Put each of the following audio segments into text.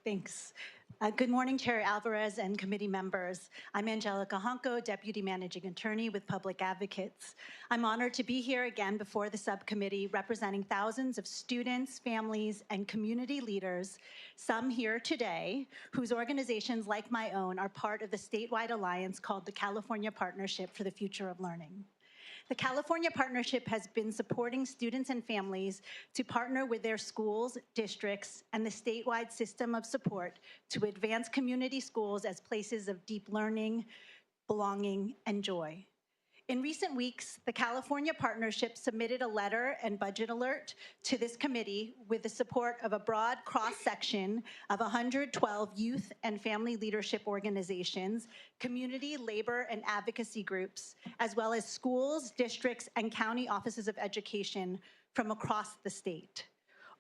Thanks. Good morning, Chair Alvarez and committee members. I'm Angelica Jongco, Deputy Managing Attorney with Public Advocates. I'm honored to be here again before the subcommittee representing thousands of students, families, and community leaders, some here today, whose organizations like my own are part of the statewide alliance called the California Partnership for the Future of Learning. The California Partnership has been supporting students and families to partner with their schools, districts, and the statewide system of support to advance community schools as places of deep learning, belonging, and joy. In recent weeks, the California Partnership submitted a letter and budget alert to this committee with the support of a broad cross-section of 112 youth and family leadership organizations, community, labor, and advocacy groups, as well as schools, districts, and county offices of education from across the state.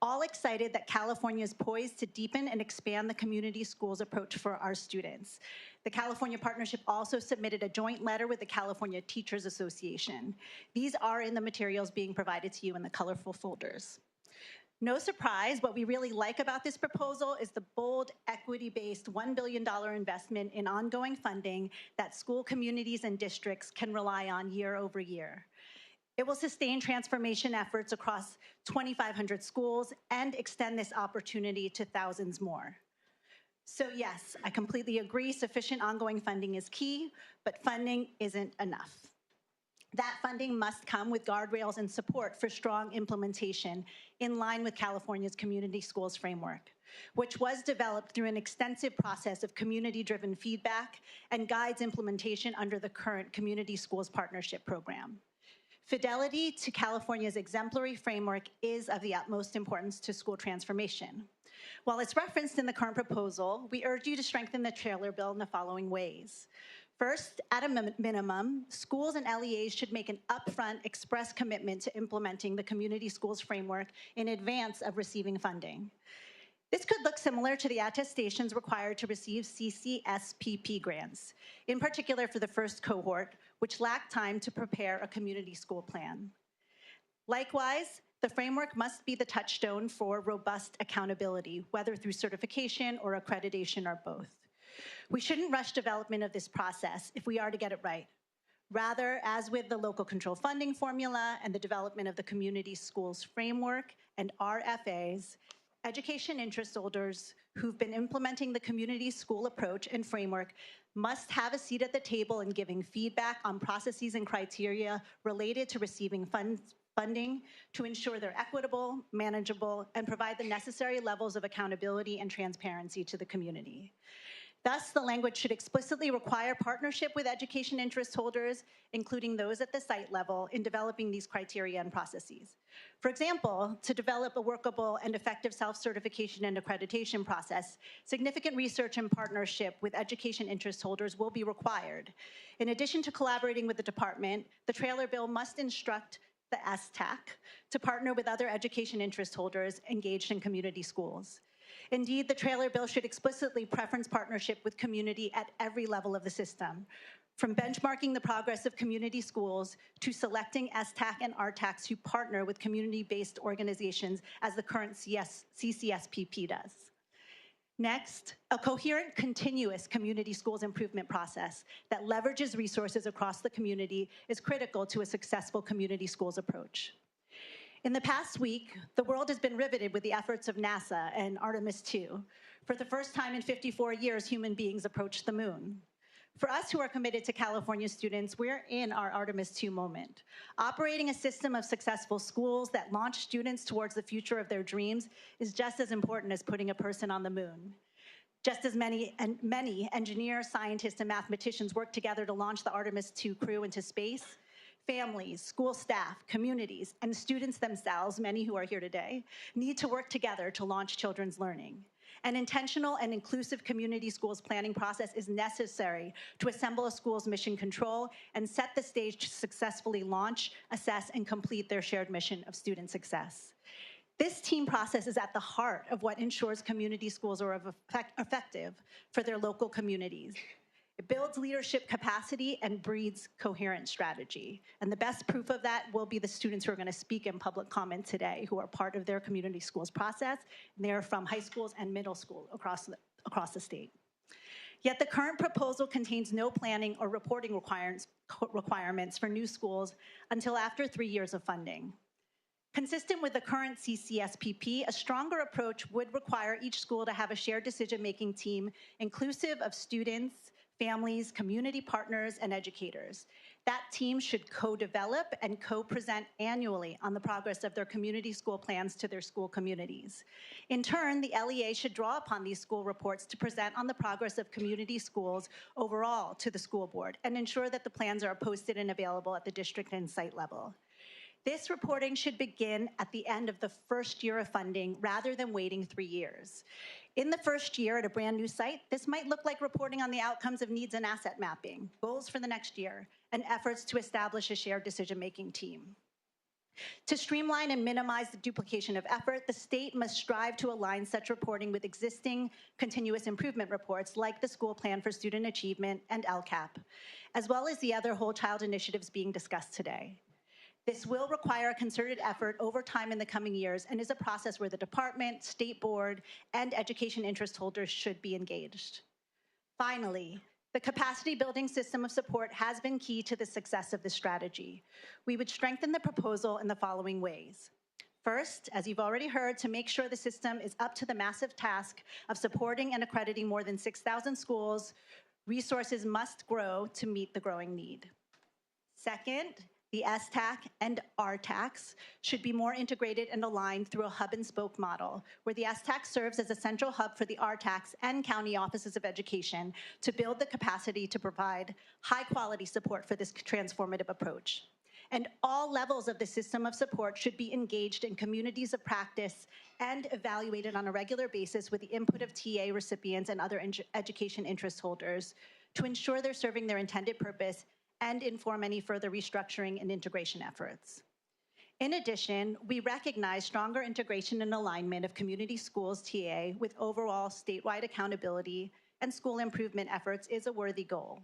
All excited that California is poised to deepen and expand the community schools approach for our students. The California Partnership also submitted a joint letter with the California Teachers Association. These are in the materials being provided to you in the colorful folders. No surprise, what we really like about this proposal is the bold, equity-based $1 billion investment in ongoing funding that school communities and districts can rely on year over year. It will sustain transformation efforts across 2,500 schools and extend this opportunity to thousands more. So yes, I completely agree, sufficient ongoing funding is key, but funding isn't enough. That funding must come with guardrails and support for strong implementation in line with California's Community Schools Framework, which was developed through an extensive process of community-driven feedback and guides implementation under the current Community Schools Partnership Program. Fidelity to California's exemplary framework is of the utmost importance to school transformation. While it's referenced in the current proposal, we urge you to strengthen the trailer bill in the following ways. First, at a minimum, schools and LEAs should make an upfront express commitment to implementing the Community Schools Framework in advance of receiving funding. This could look similar to the attestations required to receive CCSPP grants, in particular for the first cohort, which lacked time to prepare a community school plan. Likewise, the framework must be the touchstone for robust accountability, whether through certification or accreditation or both. We shouldn't rush development of this process if we are to get it right. Rather, as with the local control funding formula and the development of the Community Schools Framework and RFAs, education interest holders who've been implementing the community school approach and framework must have a seat at the table in giving feedback on processes and criteria related to receiving funding to ensure they're equitable, manageable, and provide the necessary levels of accountability and transparency to the community. Thus, the language should explicitly require partnership with education interest holders, including those at the site level, in developing these criteria and processes. For example, to develop a workable and effective self-certification and accreditation process, significant research and partnership with education interest holders will be required. In addition to collaborating with the department, the trailer bill must instruct the STAC to partner with other education interest holders engaged in community schools. Indeed, the trailer bill should explicitly preference partnership with community at every level of the system, from benchmarking the progress of community schools to selecting STAC and RTACs who partner with community-based organizations as the current CCSPP does. Next, a coherent, continuous community schools improvement process that leverages resources across the community is critical to a successful community schools approach. In the past week, the world has been riveted with the efforts of NASA and Artemis II. For the first time in 54 years, human beings approached the moon. For us who are committed to California students, we're in our Artemis II moment. Operating a system of successful schools that launch students towards the future of their dreams is just as important as putting a person on the moon. Just as many engineers, scientists, and mathematicians work together to launch the Artemis II crew into space, families, school staff, communities, and students themselves, many who are here today, need to work together to launch children's learning. An intentional and inclusive community schools planning process is necessary to assemble a school's mission control and set the stage to successfully launch, assess, and complete their shared mission of student success. This team process is at the heart of what ensures community schools are effective for their local communities. It builds leadership capacity, and breeds coherent strategy. And the best proof of that will be the students who are going to speak in public comment today, who are part of their community schools process. And they're from high schools and middle school across the state. Yet the current proposal contains no planning or reporting requirements for new schools until after 3 years of funding. Consistent with the current CCSPP, a stronger approach would require each school to have a shared decision-making team inclusive of students, families, community partners, and educators. That team should co-develop and co-present annually on the progress of their community school plans to their school communities. In turn, the LEA should draw upon these school reports to present on the progress of community schools overall to the school board and ensure that the plans are posted and available at the district and site level. This reporting should begin at the end of the first year of funding rather than waiting 3 years. In the first year at a brand new site, this might look like reporting on the outcomes of needs and asset mapping, goals for the next year, and efforts to establish a shared decision-making team. To streamline and minimize the duplication of effort, the state must strive to align such reporting with existing continuous improvement reports like the School Plan for Student Achievement and LCAP, as well as the other whole child initiatives being discussed today. This will require a concerted effort over time in the coming years and is a process where the department, state board, and education interest holders should be engaged. Finally, the capacity building system of support has been key to the success of this strategy. We would strengthen the proposal in the following ways. First, as you've already heard, to make sure the system is up to the massive task of supporting and accrediting more than 6,000 schools, resources must grow to meet the growing need. Second, the STAC and RTACs should be more integrated and aligned through a hub and spoke model, where the STAC serves as a central hub for the RTACs and county offices of education to build the capacity to provide high-quality support for this transformative approach. And all levels of the system of support should be engaged in communities of practice and evaluated on a regular basis with the input of TA recipients and other education interest holders to ensure they're serving their intended purpose and inform any further restructuring and integration efforts. In addition, we recognize stronger integration and alignment of community schools TA with overall statewide accountability and school improvement efforts is a worthy goal.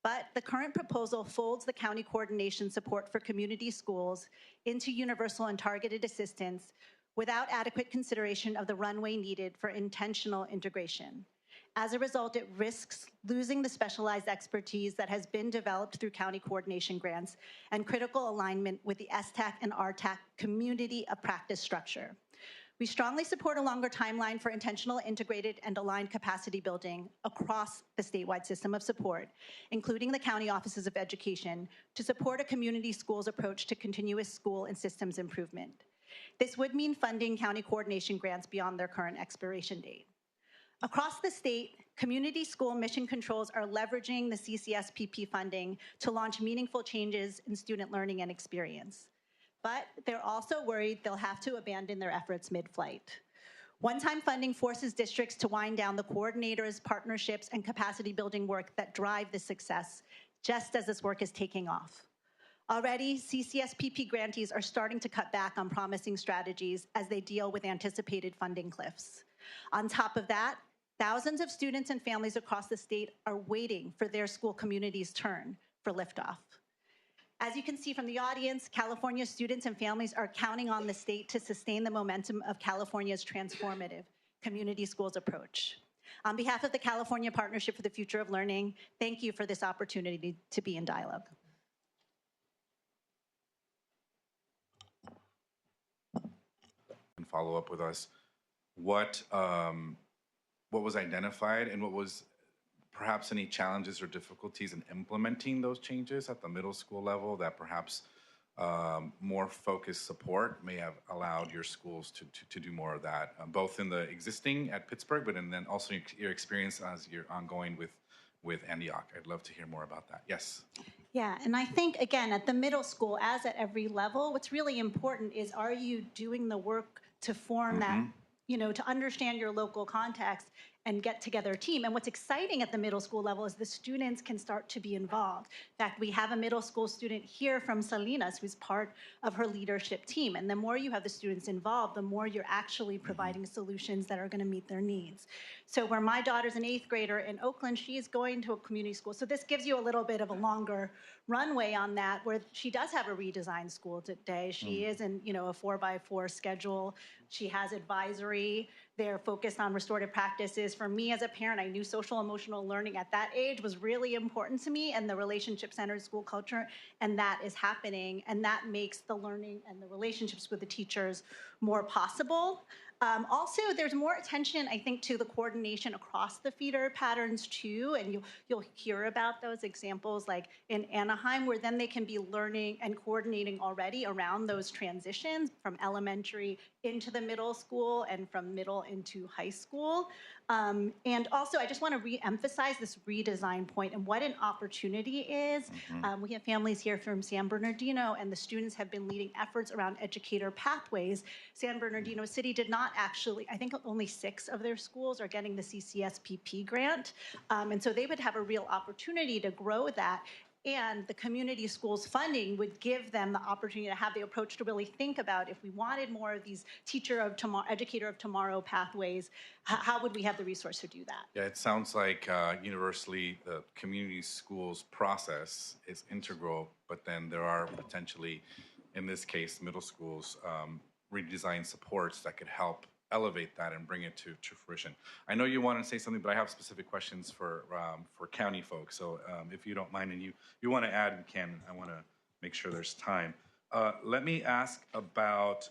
But the current proposal folds the county coordination support for community schools into universal and targeted assistance without adequate consideration of the runway needed for intentional integration. As a result, it risks losing the specialized expertise that has been developed through county coordination grants and critical alignment with the STAC and RTAC community of practice structure. We strongly support a longer timeline for intentional, integrated, and aligned capacity building across the statewide system of support, including the county offices of education, to support a community schools approach to continuous school and systems improvement. This would mean funding county coordination grants beyond their current expiration date. Across the state, community school mission controls are leveraging the CCSPP funding to launch meaningful changes in student learning and experience. But they're also worried they'll have to abandon their efforts mid-flight. One-time funding forces districts to wind down the coordinators, partnerships, and capacity building work that drive this success, just as this work is taking off. Already, CCSPP grantees are starting to cut back on promising strategies as they deal with anticipated funding cliffs. On top of that, thousands of students and families across the state are waiting for their school community's turn for liftoff. As you can see from the audience, California students and families are counting on the state to sustain the momentum of California's transformative community schools approach. On behalf of the California Partnership for the Future of Learning, thank you for this opportunity to be in dialogue. And follow up with us. What was identified and what was perhaps any challenges or difficulties in implementing those changes at the middle school level that perhaps more focused support may have allowed your schools to do more of that, both in the existing at Pittsburgh, but and then also your experience as you're ongoing with Antioch. I'd love to hear more about that. Yes. Yeah, and I think, again, at the middle school, as at every level, what's really important is, are you doing the work to form that, to understand your local context and get together a team. And what's exciting at the middle school level is the students can start to be involved. In fact, we have a middle school student here from Salinas who's part of her leadership team. And the more you have the students involved, the more you're actually providing solutions that are going to meet their needs. So where my daughter's an 8th grader in Oakland, she's going to a community school. So this gives you a little bit of a longer runway on that, where she does have a redesigned school today. She is in, a 4x4 schedule. She has advisory. They're focused on restorative practices. For me as a parent, I knew social emotional learning at that age was really important to me, and the relationship-centered school culture, and that is happening, and that makes the learning and the relationships with the teachers more possible. Also, there's more attention, I think, to the coordination across the feeder patterns too, and you'll hear about those examples like in Anaheim, where then they can be learning and coordinating already around those transitions from elementary into the middle school and from middle into high school. And also, I just want to re-emphasize this redesign point and what an opportunity is. We have families here from San Bernardino, and the students have been leading efforts around educator pathways. San Bernardino City did not actually, I think only 6 of their schools are getting the CCSPP grant. And so they would have a real opportunity to grow that. And the community schools funding would give them the opportunity to have the approach to really think about, if we wanted more of these teacher of tomorrow, educator of tomorrow pathways, how would we have the resource to do that? Yeah, it sounds like universally the community schools process is integral, but then there are potentially, in this case, middle schools, redesigned supports that could help elevate that and bring it to fruition. I know you want to say something, but I have specific questions for county folks. So if you don't mind, and you want to add, you can. I want to make sure there's time. Let me ask about